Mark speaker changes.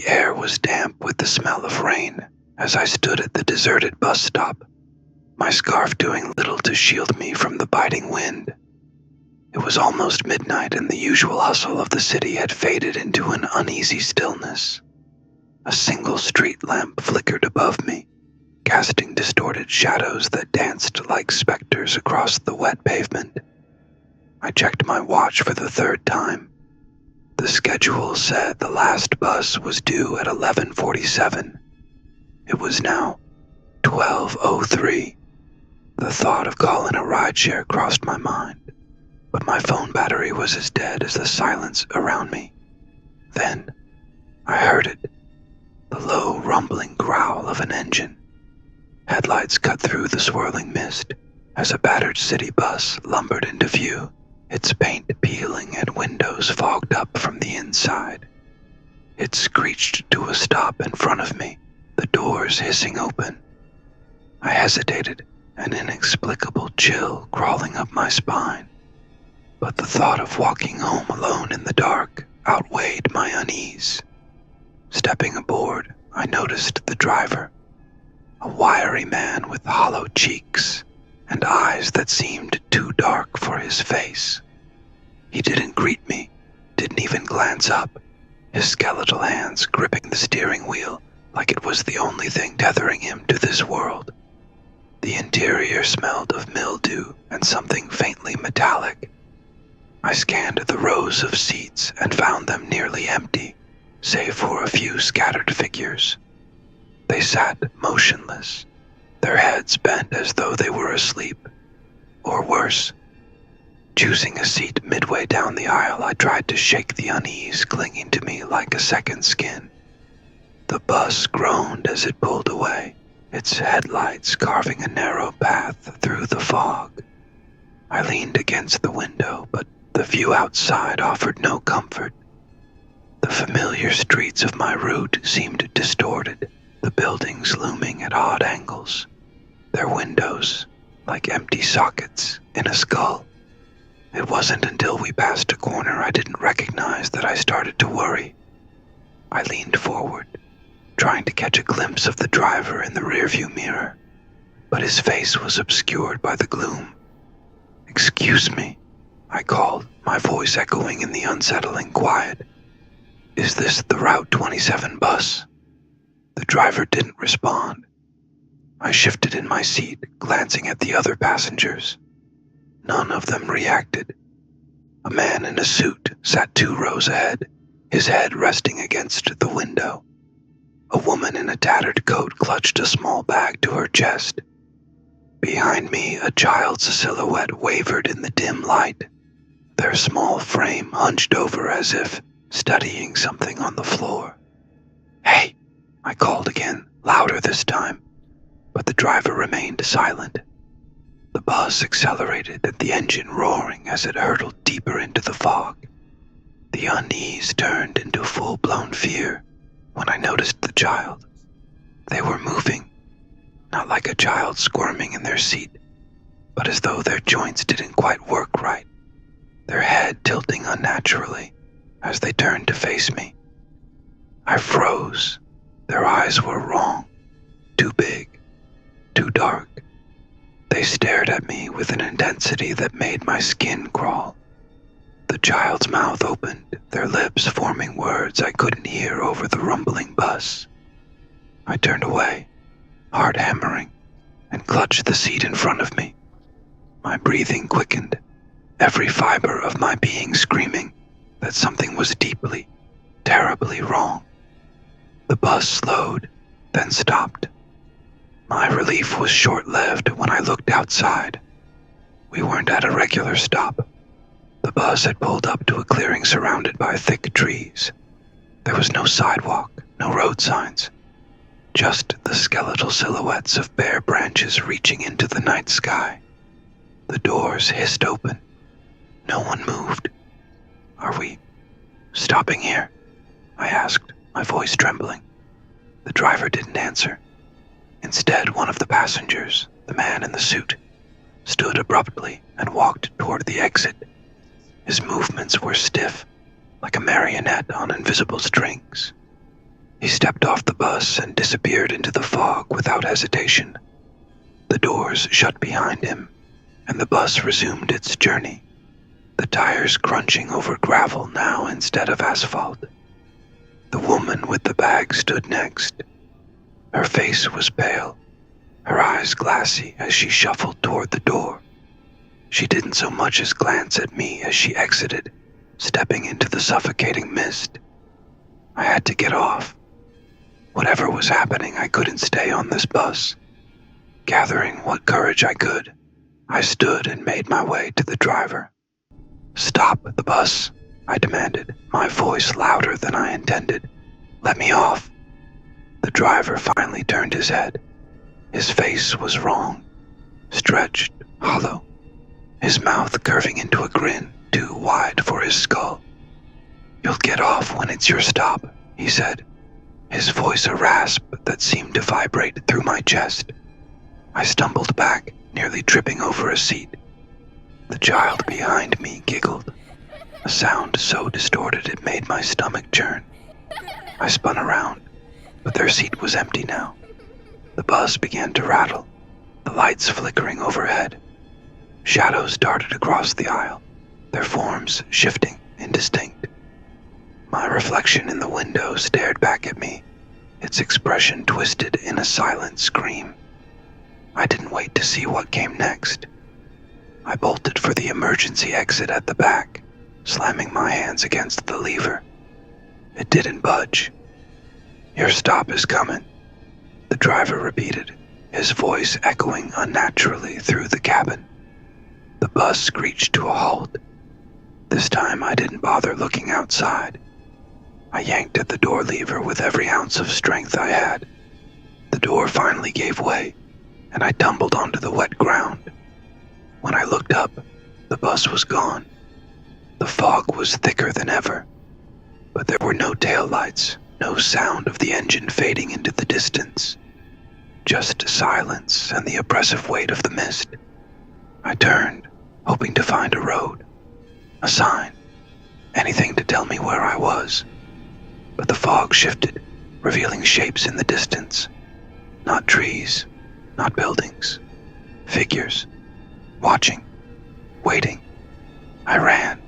Speaker 1: The air was damp with the smell of rain as I stood at the deserted bus stop, my scarf doing little to shield me from the biting wind. It was almost midnight and the usual hustle of the city had faded into an uneasy stillness. A single street lamp flickered above me, casting distorted shadows that danced like specters across the wet pavement. I checked my watch for the third time. The schedule said the last bus was due at 11:47. It was now 12:03. The thought of calling a rideshare crossed my mind, but my phone battery was as dead as the silence around me. Then I heard it, the low rumbling growl of an engine. Headlights cut through the swirling mist as a battered city bus lumbered into view, its paint peeling and windows fogged up from the inside. It screeched to a stop in front of me, the doors hissing open. I hesitated, an inexplicable chill crawling up my spine. But the thought of walking home alone in the dark outweighed my unease. Stepping aboard, I noticed the driver, a wiry man with hollow cheeks and eyes that seemed too dark for his face. He didn't greet me, didn't even glance up, his skeletal hands gripping the steering wheel like it was the only thing tethering him to this world. The interior smelled of mildew and something faintly metallic. I scanned the rows of seats and found them nearly empty, save for a few scattered figures. They sat motionless, their heads bent as though they were asleep, or worse. Choosing a seat midway down the aisle, I tried to shake the unease clinging to me like a second skin. The bus groaned as it pulled away, its headlights carving a narrow path through the fog. I leaned against the window, but the view outside offered no comfort. The familiar streets of my route seemed distorted, the buildings looming at odd angles, their windows like empty sockets in a skull. It wasn't until we passed a corner I didn't recognize that I started to worry. I leaned forward, trying to catch a glimpse of the driver in the rearview mirror, but his face was obscured by the gloom. "Excuse me," I called, my voice echoing in the unsettling quiet. "Is this the Route 27 bus?" The driver didn't respond. I shifted in my seat, glancing at the other passengers. None of them reacted. A man in a suit sat 2 rows ahead, his head resting against the window. A woman in a tattered coat clutched a small bag to her chest. Behind me, a child's silhouette wavered in the dim light, their small frame hunched over as if studying something on the floor. "Hey!" I called again, louder this time, but the driver remained silent. The bus accelerated, the engine roaring as it hurtled deeper into the fog. The unease turned into full-blown fear when I noticed the child. They were moving, not like a child squirming in their seat, but as though their joints didn't quite work right, their head tilting unnaturally as they turned to face me. I froze. Their eyes were wrong, too big, too dark. They stared at me with an intensity that made my skin crawl. The child's mouth opened, their lips forming words I couldn't hear over the rumbling bus. I turned away, heart hammering, and clutched the seat in front of me. My breathing quickened, every fiber of my being screaming that something was deeply, terribly wrong. The bus slowed, then stopped. My relief was short-lived when I looked outside. We weren't at a regular stop. The bus had pulled up to a clearing surrounded by thick trees. There was no sidewalk, no road signs, just the skeletal silhouettes of bare branches reaching into the night sky. The doors hissed open. No one moved. "Are we stopping here?" I asked, my voice trembling. The driver didn't answer. Instead, one of the passengers, the man in the suit, stood abruptly and walked toward the exit. His movements were stiff, like a marionette on invisible strings. He stepped off the bus and disappeared into the fog without hesitation. The doors shut behind him, and the bus resumed its journey, the tires crunching over gravel now instead of asphalt. The woman with the bag stood next. Her face was pale, her eyes glassy as she shuffled toward the door. She didn't so much as glance at me as she exited, stepping into the suffocating mist. I had to get off. Whatever was happening, I couldn't stay on this bus. Gathering what courage I could, I stood and made my way to the driver. "Stop the bus," I demanded, my voice louder than I intended. "Let me off." The driver finally turned his head. His face was wrong, stretched, hollow, his mouth curving into a grin too wide for his skull. "You'll get off when it's your stop," he said, his voice a rasp that seemed to vibrate through my chest. I stumbled back, nearly tripping over a seat. The child behind me giggled, a sound so distorted it made my stomach churn. I spun around, but their seat was empty now. The bus began to rattle, the lights flickering overhead. Shadows darted across the aisle, their forms shifting, indistinct. My reflection in the window stared back at me, its expression twisted in a silent scream. I didn't wait to see what came next. I bolted for the emergency exit at the back, slamming my hands against the lever. It didn't budge. "Your stop is coming," the driver repeated, his voice echoing unnaturally through the cabin. The bus screeched to a halt. This time I didn't bother looking outside. I yanked at the door lever with every ounce of strength I had. The door finally gave way, and I tumbled onto the wet ground. When I looked up, the bus was gone. The fog was thicker than ever, but there were no taillights, no sound of the engine fading into the distance. Just silence and the oppressive weight of the mist. I turned, hoping to find a road, a sign, anything to tell me where I was. But the fog shifted, revealing shapes in the distance. Not trees, not buildings. Figures. Watching. Waiting. I ran,